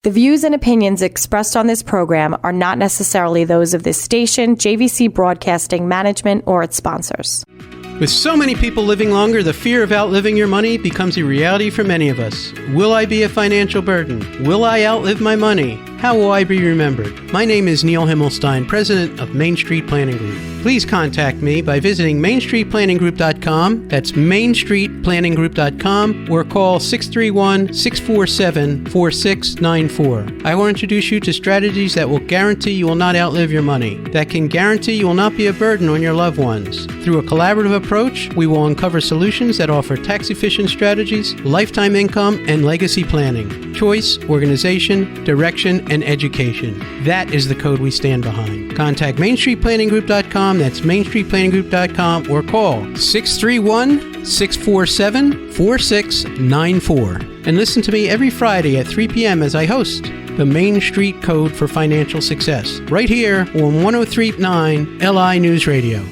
The views and opinions expressed on this program are not necessarily those of this station, JVC Broadcasting Management, or its sponsors. With so many people living longer, the fear of outliving your money becomes a reality for many of us. Will I be a financial burden? Will I outlive my money? How will I be remembered? My name is Neil Himmelstein, president of Main Street Planning Group. Please contact me by visiting mainstreetplanninggroup.com. That's mainstreetplanninggroup.com, or call 631-647-4694. I will introduce you to strategies that will guarantee you will not outlive your money, that can guarantee you will not be a burden on your loved ones. Through a collaborative approach, we will uncover solutions that offer tax-efficient strategies, lifetime income, and legacy planning, choice, organization, direction, and education. That is the code we stand behind. Contact mainstreetplanninggroup.com. That's mainstreetplanninggroup.com, or call 631-647-4694. And listen to me every Friday at 3 p.m. as I host the Main Street Code for Financial Success, right here on 103.9 LI News Radio.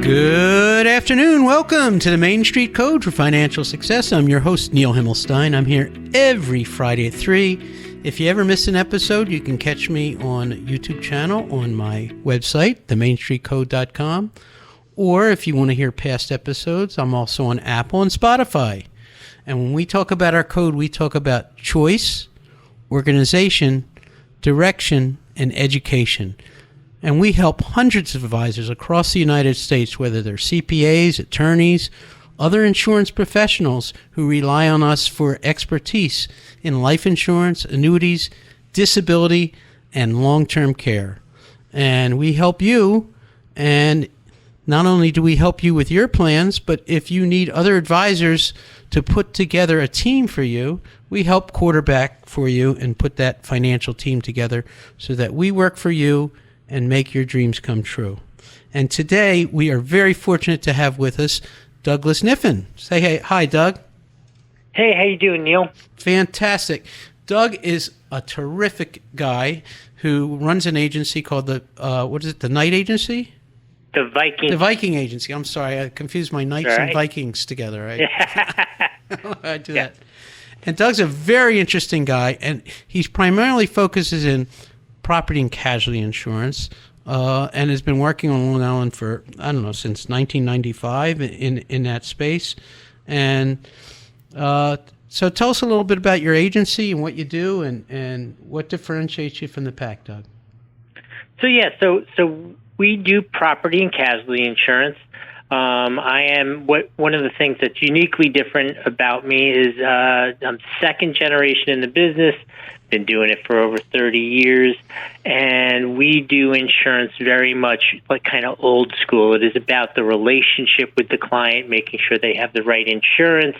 Good afternoon. Welcome to the Main Street Code for Financial Success. I'm your host, Neil Himmelstein. I'm here every Friday at 3. If you ever miss an episode, you can catch me on a YouTube channel on my website, themainstreetcode.com. Or if you want to hear past episodes, I'm also on Apple and Spotify. And when we talk about our code, we talk about choice, organization, direction, and education. And we help hundreds of advisors across the United States, whether they're CPAs, attorneys, other insurance professionals who rely on us for expertise in life insurance, annuities, disability, and long-term care. And we help you, and not only do we help you with your plans, but if you need other advisors to put together a team for you, we help quarterback for you and put that financial team together so that we work for you and make your dreams come true. And today, we are very fortunate to have with us Douglas Kniffin. Say hey. Hi, Doug. Hey, how you doing, Neil? Fantastic. Doug is a terrific guy who runs an agency called the Knight Agency? The Viking Agency. I'm sorry, I confused my Knights and Vikings together. Right? I do that. And Doug's a very interesting guy, and he primarily focuses in property and casualty insurance, and has been working on Long Island for, since 1995 in that space. And so tell us a little bit about your agency and what you do and what differentiates you from the pack, Doug. So we do property and casualty insurance. One of the things that's uniquely different about me is I'm second generation in the business. Been doing it for over 30 years, and we do insurance very much like kind of old school. It is about the relationship with the client, making sure they have the right insurance.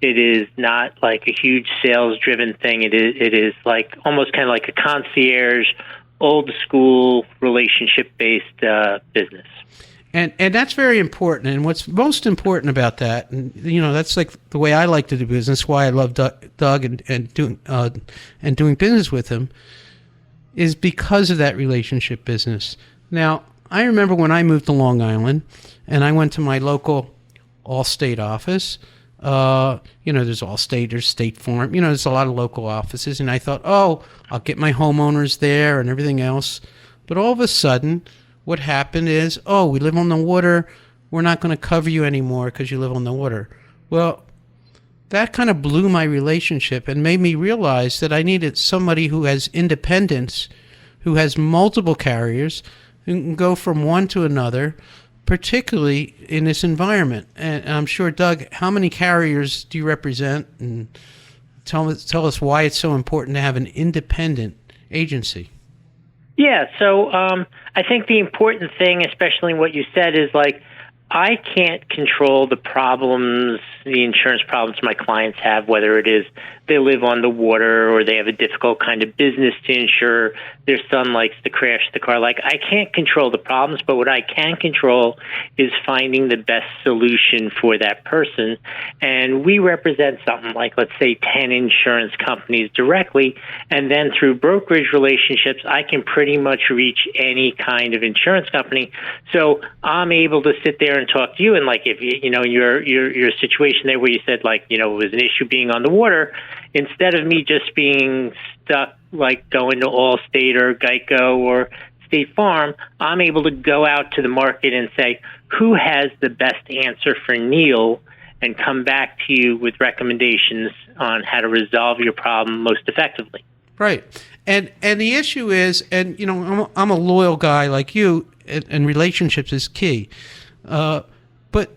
It is not like a huge sales-driven thing. It is like almost kind of like a concierge, old school, relationship-based business. And that's very important. And what's most important about that, and that's like the way I like to do business, why I love Doug and doing business with him, is because of that relationship business. Now, I remember when I moved to Long Island, and I went to my local Allstate office. There's Allstate, there's State Farm. There's a lot of local offices, and I thought, I'll get my homeowners there and everything else. But all of a sudden, what happened is, we live on the water. We're not going to cover you anymore because you live on the water. Well, that kind of blew my relationship and made me realize that I needed somebody who has independence, who has multiple carriers, who can go from one to another, particularly in this environment. And I'm sure, Doug, how many carriers do you represent? And tell us why it's so important to have an independent agency. Yeah, so I think the important thing, especially in what you said, is like I can't control the insurance problems my clients have, whether it is they live on the water or they have a difficult kind of business to insure, their son likes to crash the car. Like, I can't control the problems, but what I can control is finding the best solution for that person. And we represent something like, let's say, 10 insurance companies directly, and then through brokerage relationships, I can pretty much reach any kind of insurance company. So I'm able to sit there and talk to you. And like, if your situation there where you said like, it was an issue being on the water, instead of me just being stuck, like going to Allstate or Geico or State Farm, I'm able to go out to the market and say, who has the best answer for Neil, and come back to you with recommendations on how to resolve your problem most effectively. Right. And the issue is, and I'm a loyal guy like you, and relationships is key. But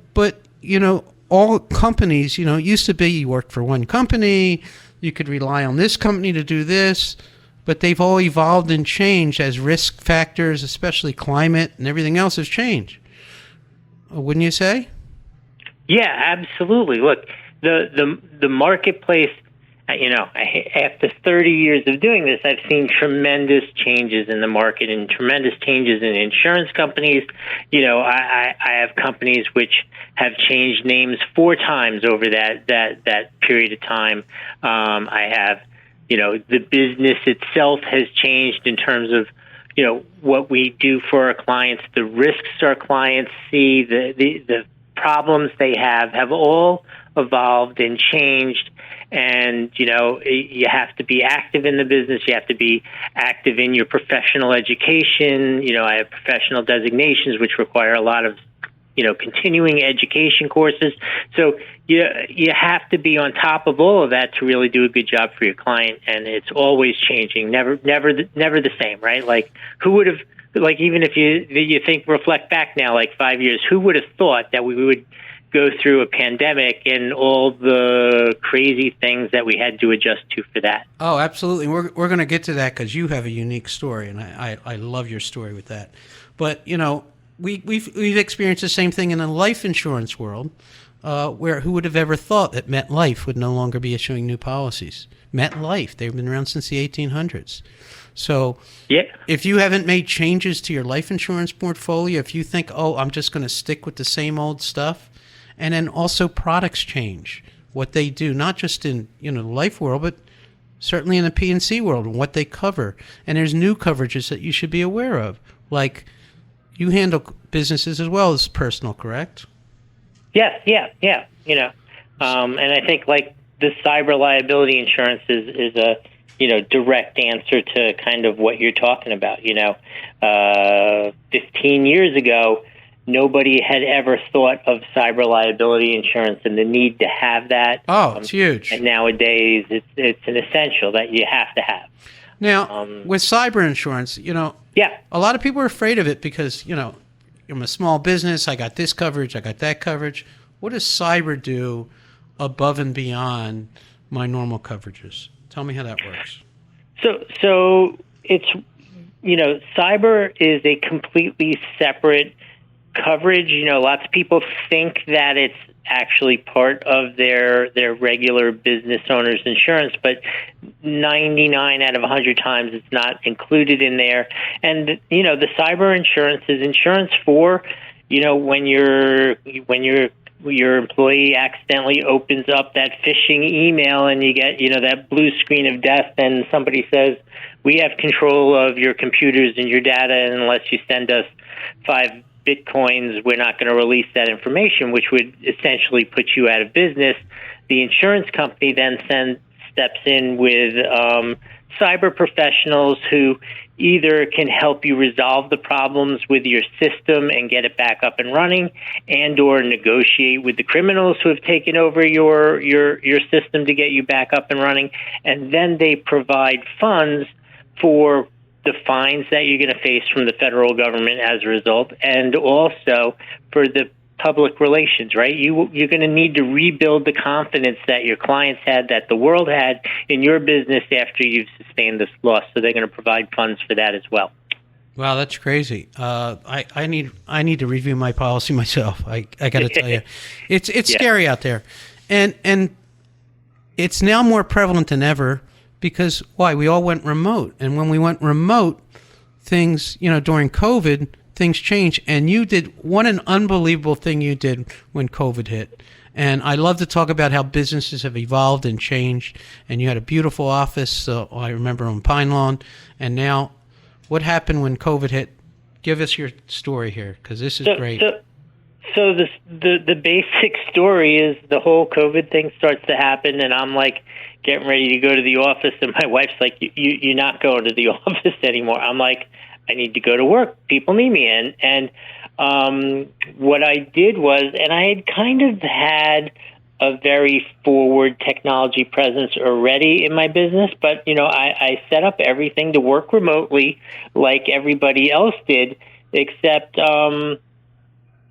all companies, it used to be you worked for one company, you could rely on this company to do this, but they've all evolved and changed as risk factors, especially climate and everything else, has changed. Wouldn't you say? Yeah, absolutely. Look, the marketplace, after 30 years of doing this, I've seen tremendous changes in the market and tremendous changes in insurance companies. I have companies which have changed names 4 times over that period of time. I have, the business itself has changed in terms of, what we do for our clients, the risks our clients see, the problems they have all evolved and changed. And, you have to be active in the business. You have to be active in your professional education. I have professional designations, which require a lot of, continuing education courses. So you have to be on top of all of that to really do a good job for your client. And it's always changing, never the same, right? Like, who would have, like, even if you reflect back now, like 5 years, who would have thought that we would go through a pandemic and all the crazy things that we had to adjust to for that? Oh, absolutely. We're going to get to that because you have a unique story, and I love your story with that. But, we've experienced the same thing in the life insurance world, where who would have ever thought that MetLife would no longer be issuing new policies? MetLife, they've been around since the 1800s. So if you haven't made changes to your life insurance portfolio, if you think, I'm just going to stick with the same old stuff, and then also products change, what they do, not just in the life world, but certainly in the P&C world and what they cover. And there's new coverages that you should be aware of. Like, you handle businesses as well as personal, correct? Yes, yeah. And I think like the cyber liability insurance is a direct answer to kind of what you're talking about. 15 years ago, nobody had ever thought of cyber liability insurance and the need to have that. Oh, it's huge. And nowadays, it's an essential that you have to have. Now, with cyber insurance, a lot of people are afraid of it because, I'm a small business, I got this coverage, I got that coverage. What does cyber do above and beyond my normal coverages? Tell me how that works. So it's, cyber is a completely separate coverage. Lots of people think that it's actually part of their regular business owner's insurance, but 99 out of 100 times it's not included in there. And the cyber insurance is insurance for when your employee accidentally opens up that phishing email and you get that blue screen of death, and somebody says, we have control of your computers and your data, and unless you send us 5 Bitcoins, we're not going to release that information, which would essentially put you out of business. The insurance company then steps in with cyber professionals who either can help you resolve the problems with your system and get it back up and running, and or negotiate with the criminals who have taken over your system to get you back up and running. And then they provide funds for the fines that you're going to face from the federal government as a result, and also for the public relations, right? You're going to need to rebuild the confidence that your clients had, that the world had in your business after you've sustained this loss. So they're going to provide funds for that as well. Wow, that's crazy. I need to review my policy myself. I got to tell you, it's scary out there, and it's now more prevalent than ever. Because why? We all went remote. And when we went remote, things, during COVID, things changed. And you did an unbelievable thing you did when COVID hit. And I love to talk about how businesses have evolved and changed. And you had a beautiful office, I remember, on Pine Lawn. And now, what happened when COVID hit? Give us your story here, because this is great. So the basic story is the whole COVID thing starts to happen, and I'm like getting ready to go to the office, and my wife's like, "You're not going to the office anymore." I'm like, "I need to go to work. People need me." And what I did was, and I had kind of had a very forward technology presence already in my business, but I set up everything to work remotely like everybody else did, except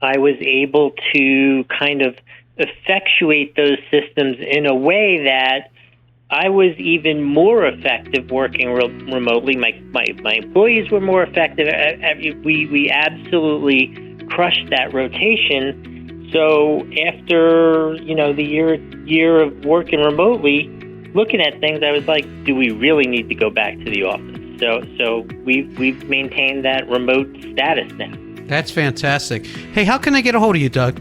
I was able to kind of effectuate those systems in a way that I was even more effective working remotely. My employees were more effective. We absolutely crushed that rotation. So after the year of working remotely, looking at things, I was like, do we really need to go back to the office? So we've maintained that remote status now. That's fantastic. Hey, how can I get a hold of you, Doug?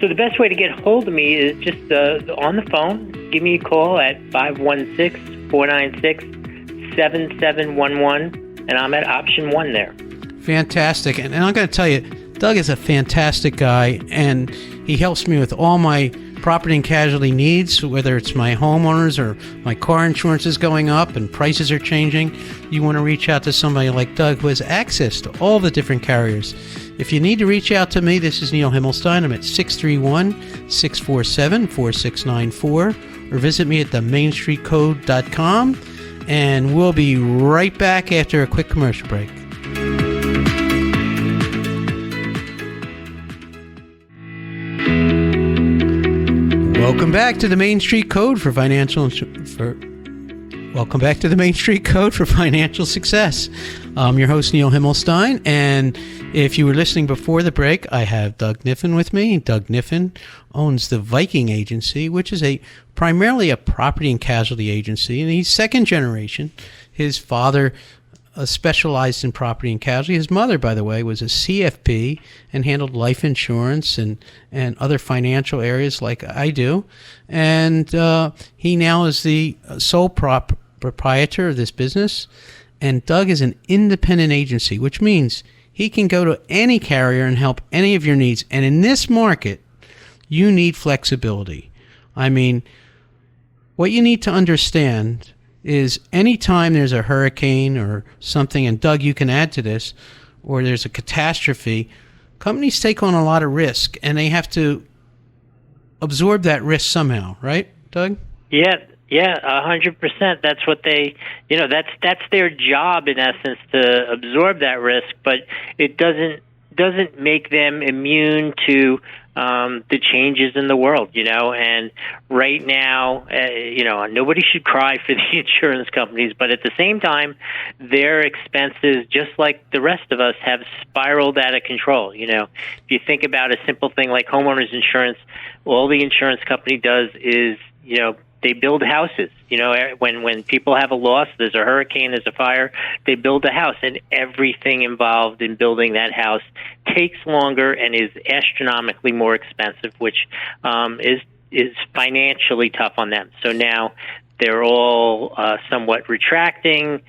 So the best way to get a hold of me is just on the phone. Give me a call at 516-496-7711, and I'm at option 1 there. Fantastic. And I'm going to tell you, Doug is a fantastic guy, and he helps me with all my property and casualty needs, whether it's my homeowners or my car insurance is going up and prices are changing. You want to reach out to somebody like Doug who has access to all the different carriers. If you need to reach out to me, this is Neil Himmelstein. I'm at 631-647-4694, or visit me at themainstreetcode.com, and we'll be right back after a quick commercial break. Welcome back to the Main Street Code for Financial Success. I'm your host, Neil Himmelstein, and if you were listening before the break, I have Doug Kniffin with me. Doug Kniffin owns the Viking Agency, which is primarily a property and casualty agency, and he's second generation. His father specialized in property and casualty. His mother, by the way, was a CFP and handled life insurance and other financial areas like I do. And he now is the sole proprietor of this business. And Doug is an independent agency, which means he can go to any carrier and help any of your needs. And in this market, you need flexibility. I mean, what you need to understand is anytime there's a hurricane or something, and Doug, you can add to this, or there's a catastrophe, companies take on a lot of risk, and they have to absorb that risk somehow, right, Doug? Yeah, 100%. That's what they, that's their job in essence, to absorb that risk, but it doesn't make them immune to the changes in the world, and right now, nobody should cry for the insurance companies, but at the same time, their expenses, just like the rest of us, have spiraled out of control. If you think about a simple thing like homeowners insurance, all the insurance company does is, they build houses. When people have a loss, there's a hurricane, there's a fire, they build a house, and everything involved in building that house takes longer and is astronomically more expensive, which is financially tough on them. So now they're all somewhat retracting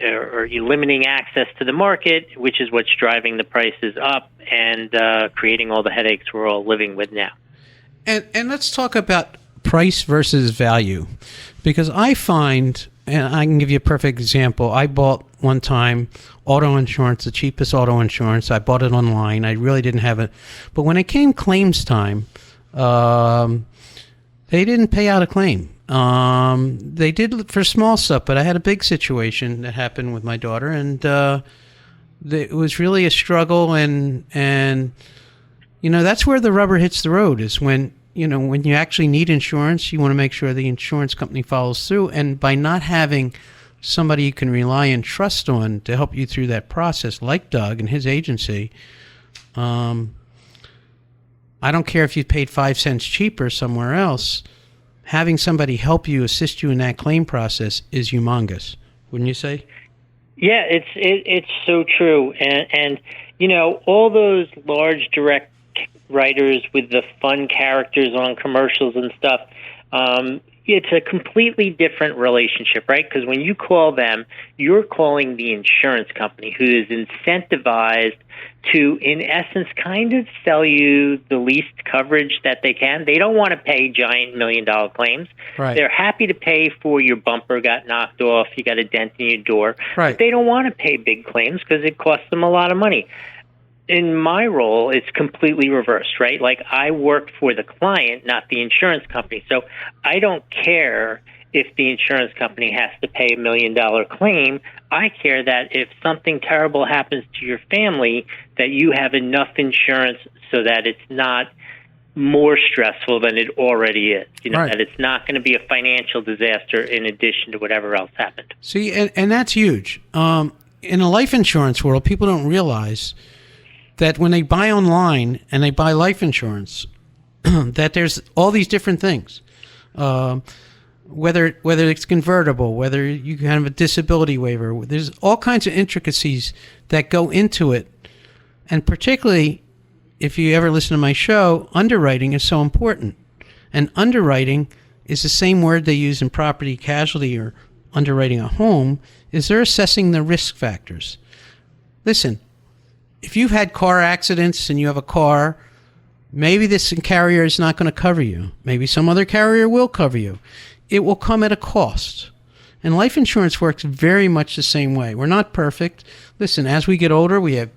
or limiting access to the market, which is what's driving the prices up and creating all the headaches we're all living with now. And let's talk about price versus value, because I find, and I can give you a perfect example. I bought one time auto insurance, the cheapest auto insurance. I bought it online. I really didn't have it. But when it came claims time, they didn't pay out a claim. They did for small stuff, but I had a big situation that happened with my daughter, and it was really a struggle. And that's where the rubber hits the road, is when you actually need insurance, you want to make sure the insurance company follows through. And by not having somebody you can rely and trust on to help you through that process, like Doug and his agency, I don't care if you paid 5 cents cheaper somewhere else, having somebody help you, assist you in that claim process is humongous, wouldn't you say? Yeah, it's so true. And all those large direct writers with the fun characters on commercials and stuff, it's a completely different relationship, right? Because when you call them, you're calling the insurance company who is incentivized to, in essence, kind of sell you the least coverage that they can. They don't want to pay giant $1 million claims. Right. They're happy to pay for your bumper got knocked off, you got a dent in your door. Right. But they don't want to pay big claims because it costs them a lot of money. In my role, it's completely reversed, right? Like, I work for the client, not the insurance company. So I don't care if the insurance company has to pay $1 million claim. I care that if something terrible happens to your family, that you have enough insurance so that it's not more stressful than it already is. Right. That it's not going to be a financial disaster in addition to whatever else happened. See, and that's huge. In the life insurance world, people don't realize that when they buy online and they buy life insurance, that there's all these different things. Whether it's convertible, whether you have a disability waiver, there's all kinds of intricacies that go into it. And particularly, if you ever listen to my show, underwriting is so important. And underwriting is the same word they use in property casualty or underwriting a home, is they're assessing the risk factors. Listen, if you've had car accidents and you have a car, maybe this carrier is not going to cover you. Maybe some other carrier will cover you. It will come at a cost. And life insurance works very much the same way. We're not perfect. Listen, as we get older, maybe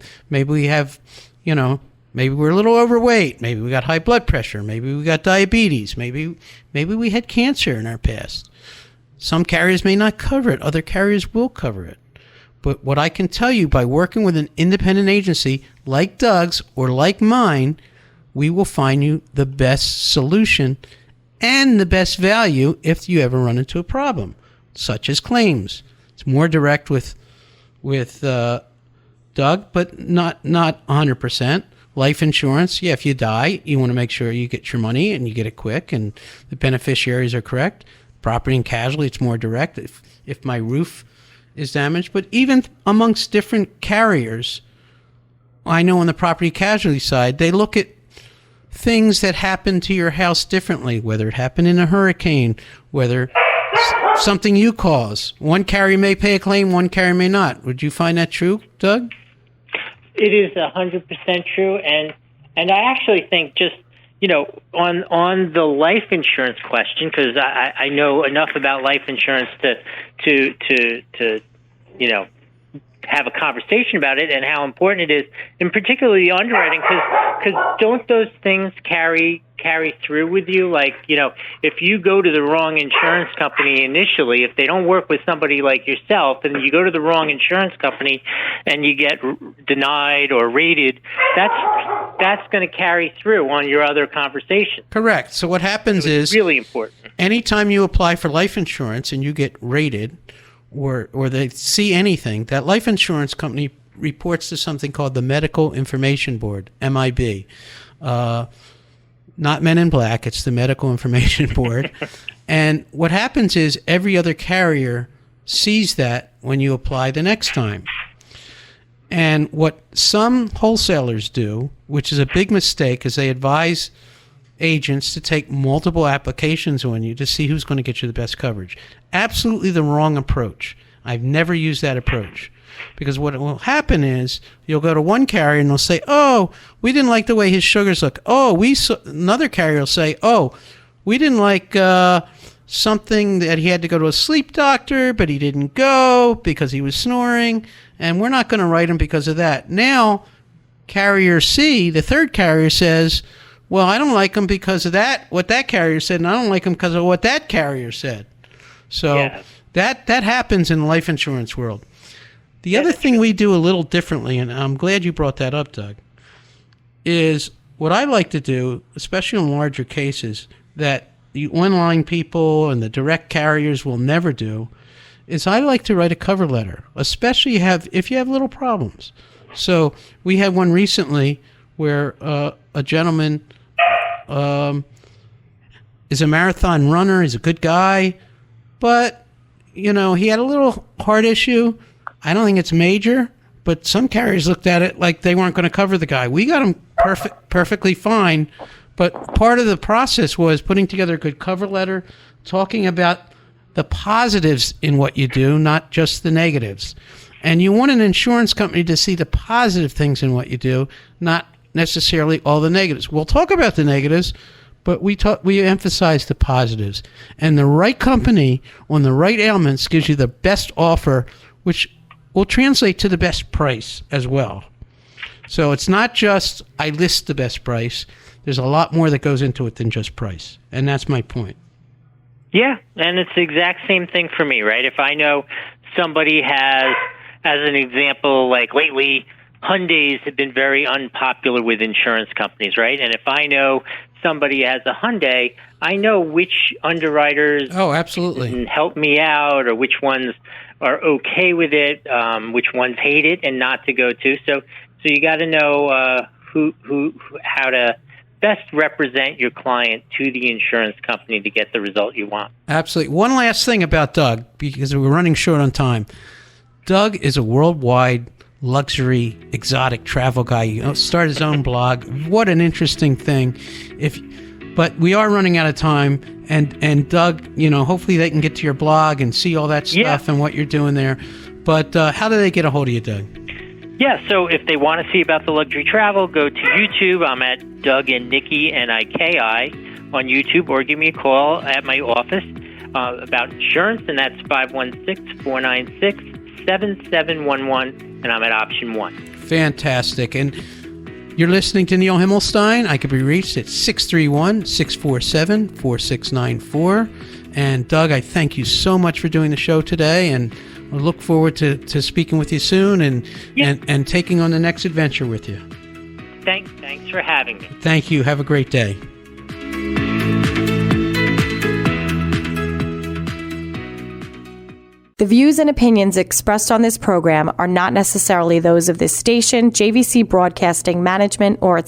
we're a little overweight. Maybe we got high blood pressure. Maybe we got diabetes. Maybe we had cancer in our past. Some carriers may not cover it. Other carriers will cover it. But what I can tell you, by working with an independent agency like Doug's or like mine, we will find you the best solution and the best value if you ever run into a problem, such as claims. It's more direct with Doug, but not 100%. Life insurance, yeah, if you die, you want to make sure you get your money and you get it quick and the beneficiaries are correct. Property and casualty, it's more direct. If my roof is damaged, but even amongst different carriers, I know on the property casualty side, they look at things that happen to your house differently, whether it happened in a hurricane, whether something you cause. One carrier may pay a claim, one carrier may not. Would you find that true, Doug? It is 100% true, and I actually think just on the life insurance question, because I know enough about life insurance to have a conversation about it and how important it is, and particularly underwriting, because don't those things carry through with you? Like, if you go to the wrong insurance company initially, if they don't work with somebody like yourself, and you go to the wrong insurance company and you get denied or rated, that's going to carry through on your other conversation. Correct. So what happens is really important. Anytime you apply for life insurance and you get rated, or they see anything, that life insurance company reports to something called the Medical Information Board, MIB. Not Men in Black, it's the Medical Information Board. And what happens is every other carrier sees that when you apply the next time. And what some wholesalers do, which is a big mistake, is they advise agents to take multiple applications on you to see who's going to get you the best coverage. Absolutely the wrong approach. I've never used that approach. Because what will happen is you'll go to one carrier and they'll say, oh, we didn't like the way his sugars look. Oh, another carrier will say, oh, we didn't like something that he had to go to a sleep doctor, but he didn't go because he was snoring, and we're not going to write him because of that. Now, carrier C, the third carrier, says, well, I don't like him because of that, what that carrier said, and I don't like him because of what that carrier said. So yeah. that happens in the life insurance world. The other thing we do a little differently, and I'm glad you brought that up, Doug, is what I like to do, especially in larger cases, that the online people and the direct carriers will never do, is I like to write a cover letter, especially if you have little problems. So we had one recently where a gentleman is a marathon runner, he's a good guy, but he had a little heart issue. I don't think it's major, but some carriers looked at it like they weren't going to cover the guy. We got him perfectly fine, but part of the process was putting together a good cover letter, talking about the positives in what you do, not just the negatives. And you want an insurance company to see the positive things in what you do, not necessarily all the negatives. We'll talk about the negatives, but we emphasize the positives. And the right company on the right ailments gives you the best offer, which will translate to the best price as well. So it's not just I list the best price. There's a lot more that goes into it than just price. And that's my point. Yeah, and it's the exact same thing for me, right? If I know somebody has, as an example, like lately, Hyundais have been very unpopular with insurance companies, right? And if I know somebody has a Hyundai, I know which underwriters absolutely can help me out, or which ones are okay with it, which ones hate it and not to go to. So you got to know how to best represent your client to the insurance company to get the result you want. Absolutely. One last thing about Doug, because we're running short on time. Doug is a worldwide luxury, exotic travel guy. Started his own blog. What an interesting thing. But we are running out of time. And Doug, hopefully they can get to your blog and see all that stuff and what you're doing there. But how do they get a hold of you, Doug? Yeah, so if they want to see about the luxury travel, go to YouTube. I'm at Doug and Nikki, Niki, on YouTube, or give me a call at my office about insurance, and that's 516-496-7711, and I'm at option 1. Fantastic. And you're listening to Neil Himmelstein. I could be reached at 631-647-4694. And Doug, I thank you so much for doing the show today, and I look forward to speaking with you soon and taking on the next adventure with you. Thanks for having me. Thank you. Have a great day. The views and opinions expressed on this program are not necessarily those of this station, JVC Broadcasting Management, or its